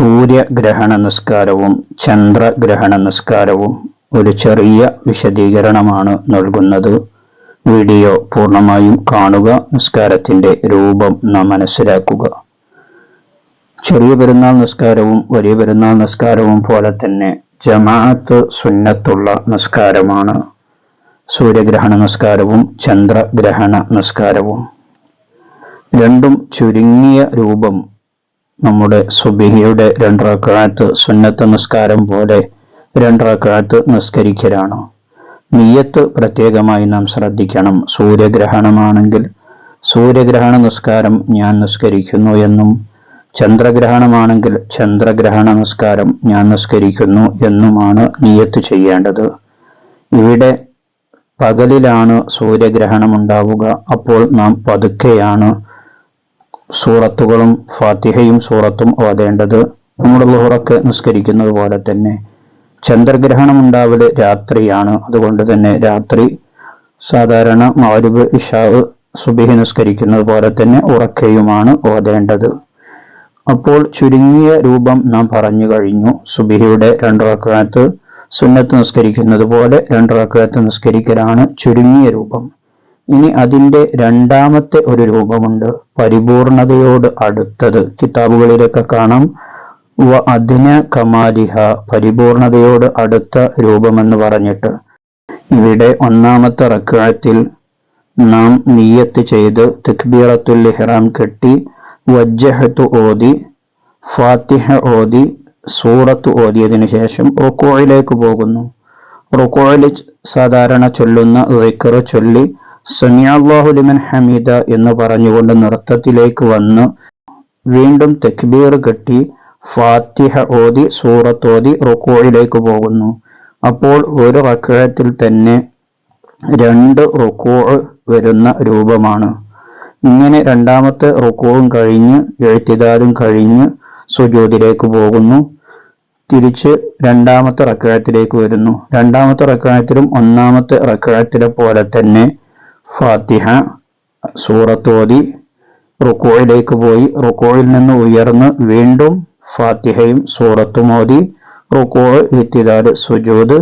സൂര്യഗ്രഹണ നിസ്കാരവും ചന്ദ്രഗ്രഹണ നിസ്കാരവും ഒരു ചെറിയ വിശദീകരണമാണ് നൽകുന്നത്. വീഡിയോ പൂർണ്ണമായും കാണുക. നിസ്കാരത്തിന്റെ രൂപം നാം മനസ്സിലാക്കുക. ചെറിയ പെരുന്നാൾ നിസ്കാരവും വലിയ പെരുന്നാൾ നിസ്കാരവും പോലെ തന്നെ ജമാഅത്ത് സുന്നത്തുള്ള നിസ്കാരമാണ് സൂര്യഗ്രഹണ നിസ്കാരവും ചന്ദ്രഗ്രഹണ നിസ്കാരവും. രണ്ടും ചുരുങ്ങിയ രൂപം നമ്മുടെ സുബ്ഹിയുടെ 2 റക്അത്ത് സുന്നത്ത് നിസ്കാരം പോലെ 2 റക്അത്ത് നിസ്കരിക്കലാണ്. നിയ്യത്ത് പ്രത്യേകമായി നാം ശ്രദ്ധിക്കണം. സൂര്യഗ്രഹണമാണെങ്കിൽ സൂര്യഗ്രഹണ നിസ്കാരം ഞാൻ നിസ്കരിക്കുന്നു എന്നും, ചന്ദ്രഗ്രഹണമാണെങ്കിൽ ചന്ദ്രഗ്രഹണ നിസ്കാരം ഞാൻ നിസ്കരിക്കുന്നു എന്നുമാണ് നിയ്യത്ത് ചെയ്യേണ്ടത്. ഇവിടെ പകലിലാണ് സൂര്യഗ്രഹണം ഉണ്ടാവുക. അപ്പോൾ നാം പതുക്കെയാണ് സൂറത്തുകളും ഫാത്തിഹയും സൂറത്തും ഓതേണ്ടത്. നമ്മുടെ ളുഹറൊക്കെ നിസ്കരിക്കുന്നത് പോലെ തന്നെ. ചന്ദ്രഗ്രഹണം ഉണ്ടാവല് രാത്രിയാണ്. അതുകൊണ്ട് തന്നെ രാത്രി സാധാരണ മഗ്‌രിബ് ഇശാ സുബ്ഹി നിസ്കരിക്കുന്നത് പോലെ തന്നെ ഉറക്കെയുമാണ് ഓതേണ്ടത്. അപ്പോൾ ചുരുങ്ങിയ രൂപം നാം പറഞ്ഞു കഴിഞ്ഞു. സുബ്ഹിയുടെ 2 റക്അത്ത് സുന്നത്ത് നിസ്കരിക്കുന്നത് പോലെ 2 റക്അത്ത് നിസ്കരിക്കലാണ് ചുരുങ്ങിയ രൂപം. ഇനി അതിൻ്റെ രണ്ടാമത്തെ ഒരു രൂപമുണ്ട്, പരിപൂർണതയോട് അടുത്തത്. കിതാബുകളിലൊക്കെ കാണാം വ അദ്ന കമാലിഹ, പരിപൂർണതയോട് അടുത്ത രൂപമെന്ന് പറഞ്ഞിട്ട്. ഇവിടെ ഒന്നാമത്തെ റക്അത്തിൽ നാം നിയ്യത്ത് ചെയ്ത് തക്ബീറത്തുൽ ഇഹ്റാം കെട്ടി വജ്ജഹത്തു ഓതി ഫാത്തിഹ ഓതി സൂറത്ത് ഓതിയതിനു ശേഷം റുകൂഇലേക്ക് പോകുന്നു. റുകൂഇൽ സാധാരണ ചൊല്ലുന്ന ദിക്ർ ചൊല്ലി സമിഅല്ലാഹു ലിമൻ ഹമീദ എന്ന് പറഞ്ഞുകൊണ്ട് നൃത്തത്തിലേക്ക് വന്ന് വീണ്ടും തക്ബീർ കെട്ടി ഫാത്തിഹ ഓതി സൂറത്ത് ഓതി റുകൂഇലേക്ക് പോകുന്നു. അപ്പോൾ ഒരു റക്അത്തിൽ തന്നെ 2 റുകൂഅ് വരുന്ന രൂപമാണ്. ഇങ്ങനെ രണ്ടാമത്തെ റുകൂഉം കഴിഞ്ഞ് ഇഅ്തിദാലും കഴിഞ്ഞ് സുജൂദിലേക്ക് പോകുന്നു. തിരിച്ച് രണ്ടാമത്തെ റക്അത്തിലേക്ക് വരുന്നു. രണ്ടാമത്തെ റക്അത്തിലും ഒന്നാമത്തെ റക്അത്തിലെ പോലെ തന്നെ ഫാത്തിഹ സൂറത്ത് ഓതി റുകൂഇലേക്ക് പോയി റുകൂഇൽ നിന്ന് ഉയർന്ന് വീണ്ടും ഫാത്തിഹയും സൂറത്തും ഓതി റുകൂഅ് ഇഅ്തിദാൽ സുജൂദ്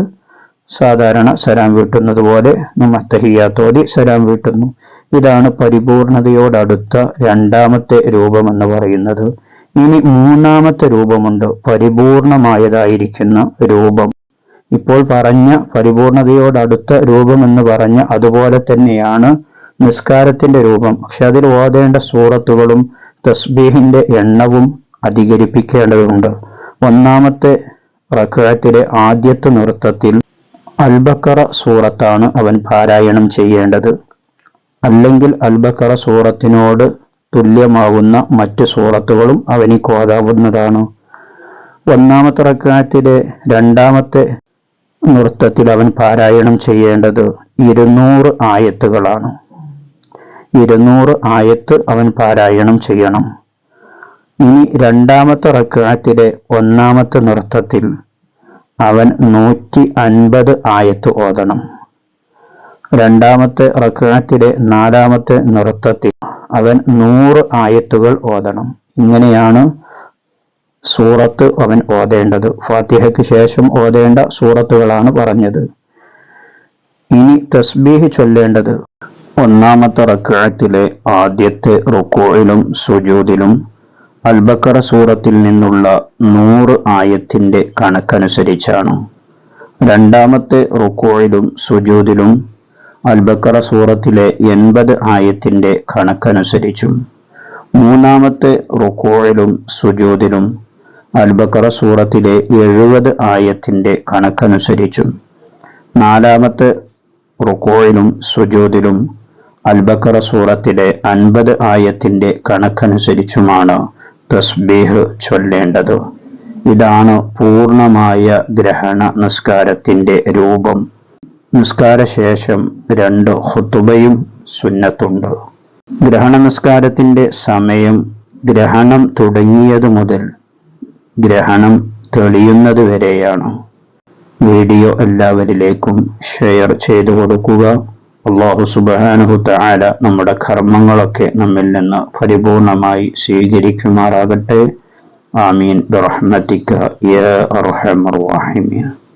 സാധാരണ സലാം വീട്ടുന്നത് പോലെ തഹിയ്യാത്ത് ഓതി സലാം വീട്ടുന്നു. ഇതാണ് പരിപൂർണതയോടടുത്ത രണ്ടാമത്തെ രൂപം എന്ന് പറയുന്നത്. ഇനി മൂന്നാമത്തെ രൂപമുണ്ട്, പരിപൂർണമായതായിരിക്കുന്ന രൂപം. ഇപ്പോൾ പറഞ്ഞ പരിപൂർണതയോടടുത്ത രൂപം എന്ന് പറഞ്ഞ അതുപോലെ തന്നെയാണ് നിസ്കാരത്തിന്റെ രൂപം. പക്ഷെ അതിൽ ഓതേണ്ട സൂറത്തുകളും തസ്ബീഹിന്റെ എണ്ണവും അധികരിപ്പിക്കേണ്ടതുണ്ട്. ഒന്നാമത്തെ റക്അത്തിലെ ആദ്യത്തെ നൃത്തത്തിൽ അൽ-ബഖറ സൂറത്താണ് അവൻ പാരായണം ചെയ്യേണ്ടത്. അല്ലെങ്കിൽ അൽ-ബഖറ സൂറത്തിനോട് തുല്യമാവുന്ന മറ്റ് സൂറത്തുകളും അവനിക്ക് ഓതാവുന്നതാണ്. ഒന്നാമത്തെ റക്അത്തിലെ രണ്ടാമത്തെ നൃത്തത്തിൽ അവൻ പാരായണം ചെയ്യേണ്ടത് 200 ആയത്തുകളാണ്. 200 ആയത്ത് അവൻ പാരായണം ചെയ്യണം. ഇനി രണ്ടാമത്തെ റക്അത്തിലെ ഒന്നാമത്തെ നൃത്തത്തിൽ അവൻ 150 ആയത്ത് ഓതണം. രണ്ടാമത്തെ റക്അത്തിലെ 4ാമത്തെ നൃത്തത്തിൽ അവൻ 100 ആയത്തുകൾ ഓതണം. ഇങ്ങനെയാണ് സൂറത്ത് അവൻ ഓതേണ്ടത്. ഫാത്തിഹയ്ക്ക് ശേഷം ഓതേണ്ട സൂറത്തുകളാണ് പറഞ്ഞത്. ഇനി തസ്ബീഹ് ചൊല്ലേണ്ടത് ഒന്നാമത്തെ റക്അത്തിലെ ആദ്യത്തെ റുകൂഇലും സുജൂദിലും അൽ-ബഖറ സൂറത്തിൽ നിന്നുള്ള 100 ആയത്തിന്റെ കണക്കനുസരിച്ചാണ്. രണ്ടാമത്തെ റുകൂഇലും സുജൂദിലും അൽ-ബഖറ സൂറത്തിലെ 80 ആയത്തിന്റെ കണക്കനുസരിച്ചും, മൂന്നാമത്തെ റുകൂഇലും സുജൂദിലും അൽ-ബഖറ സൂറത്തിലെ 70 ആയത്തിന്റെ കണക്കനുസരിച്ചും, നാലാമത്തെ റുകൂഇലും സുജൂദിലും അൽ-ബഖറ സൂറത്തിലെ 50 ആയത്തിന്റെ കണക്കനുസരിച്ചുമാണ് തസ്ബീഹ് ചൊല്ലേണ്ടത്. ഇതാണ് പൂർണ്ണമായ ഗ്രഹണ നിസ്കാരത്തിന്റെ രൂപം. നിസ്കാരശേഷം 2 ഖുതുബയും സുന്നത്തുണ്ട്. ഗ്രഹണ നിസ്കാരത്തിന്റെ സമയം ഗ്രഹണം തുടങ്ങിയത് മുതൽ ഗ്രഹണം തെളിയുന്നത് വരെയാണ്. വീഡിയോ എല്ലാവരിലേക്കും ഷെയർ ചെയ്തു കൊടുക്കുക. അല്ലാഹു സുബ്ഹാനഹു തആല നമ്മുടെ കർമ്മങ്ങളൊക്കെ നമ്മിൽ നിന്ന് പരിപൂർണമായി സ്വീകരിക്കുമാറാകട്ടെ. آمين برحمتك يا أرحم الراحمين.